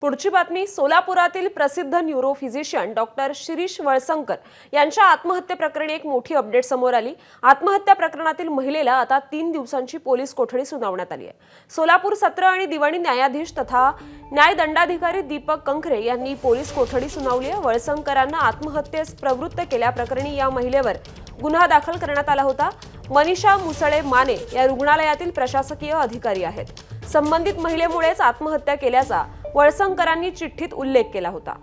पुढची बातमी सोलापुरातील प्रसिद्ध न्यूरोफिजिशियन डॉक्टर शिरीष वळसंकर यांच्या आत्महत्येप्रकरणी एक मोठी अपडेट समोर आली। आत्महत्या प्रकरणातील महिलेला आता 3 दिवसांची पोलीस कोठडी सुनावण्यात आली आहे। सोलापूर सत्र आणि दिवाणी न्यायाधीश तथा न्यायदंडाधिकारी दीपक कंखरे यांनी पोलीस कोठडी सुनावली आहे। वळसंकरांना आत्महत्येस प्रवृत्त केल्याप्रकरणी या महिलेवर गुन्हा दाखल करण्यात आला होता। मनीषा मुसळे माने या रुग्णालयातील प्रशासकीय अधिकारी आहेत। संबंधित महिलेमुळेच आत्महत्या केल्याचा वळसंकरांनी चिठ्ठीत उल्लेख केला होता।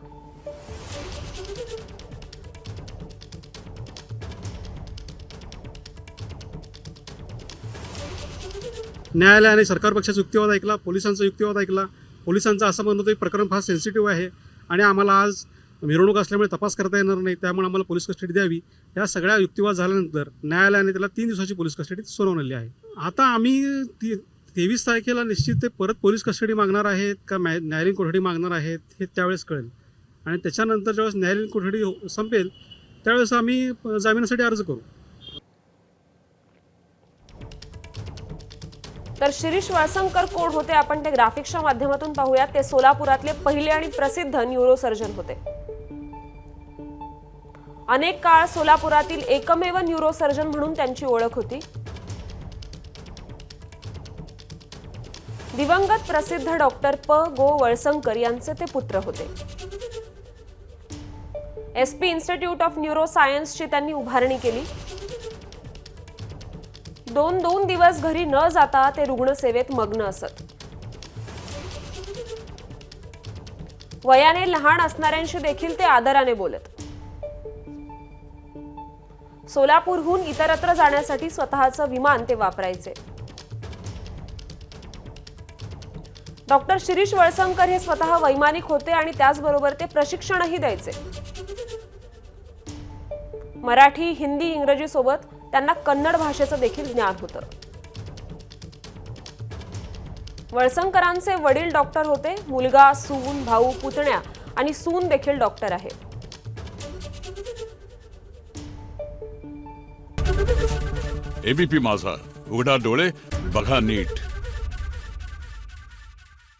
न्यायालयाने सरकार पक्षाचा युक्तिवाद ऐकला, पोलिसांचा युक्तिवाद ऐकला। पोलिसांचं असं म्हणणं होतं की प्रकरण फार सेन्सिटिव्ह आहे आणि आम्हाला आज मिरवणूक असल्यामुळे तपास करता येणार नाही, त्यामुळे आम्हाला पोलीस कस्टडी द्यावी। या सगळ्या युक्तिवाद झाल्यानंतर न्यायालयाने त्याला 3 दिवसाची पोलीस कस्टडी सुनावलेली आहे। आता आम्ही 23 तारखेला निश्चित ते परत पोलीस कस्टडी मागणार आहेत का न्यायालयीन कोठडी मागणार आहेत हे त्यावेळेस कळेल आणि त्याच्यानंतर ज्यावेळेस न्यायालयीन कोठडी संपेल त्यावेळेस आम्ही जामिनासाठी अर्ज करू। तर शिरीष वळसंकर कोण होते आपण ते ग्राफिक्सच्या माध्यमातून पाहूयात। ते सोलापुरातले पहिले आणि प्रसिद्ध न्यूरोसर्जन होते। अनेक काळ सोलापुरातील एकमेव न्यूरोसर्जन म्हणून त्यांची ओळख होती। दिवंगत प्रसिद्ध डॉक्टर गो वळसंकर यांचे ते पुत्र होते। एसपी इन्स्टिट्यूट ऑफ न्यूरो सायन्सची त्यांनी उभारणी केली। 2 दिवस घरी न जाता ते रुग्णसेवेत मग्न असत। वयाने लहान असणाऱ्यांशी देखील ते आदराने बोलत। सोलापूरहून इतरत्र जाण्यासाठी स्वतःचं विमान ते वापरायचे। डॉक्टर शिरीष वळसंकर हे स्वतः वैमानिक होते आणि त्याचबरोबर ते प्रशिक्षणही द्यायचे। मराठी, हिंदी, इंग्रजी सोबत त्यांना कन्नड भाषेचं देखील ज्ञान होतं। वळसंकरांचे वडील डॉक्टर होते। मुलगा, सून, भाऊ, पुतण्या आणि सून देखील डॉक्टर आहे। एबीपी माझा, उघडा डोळे बघा नीट।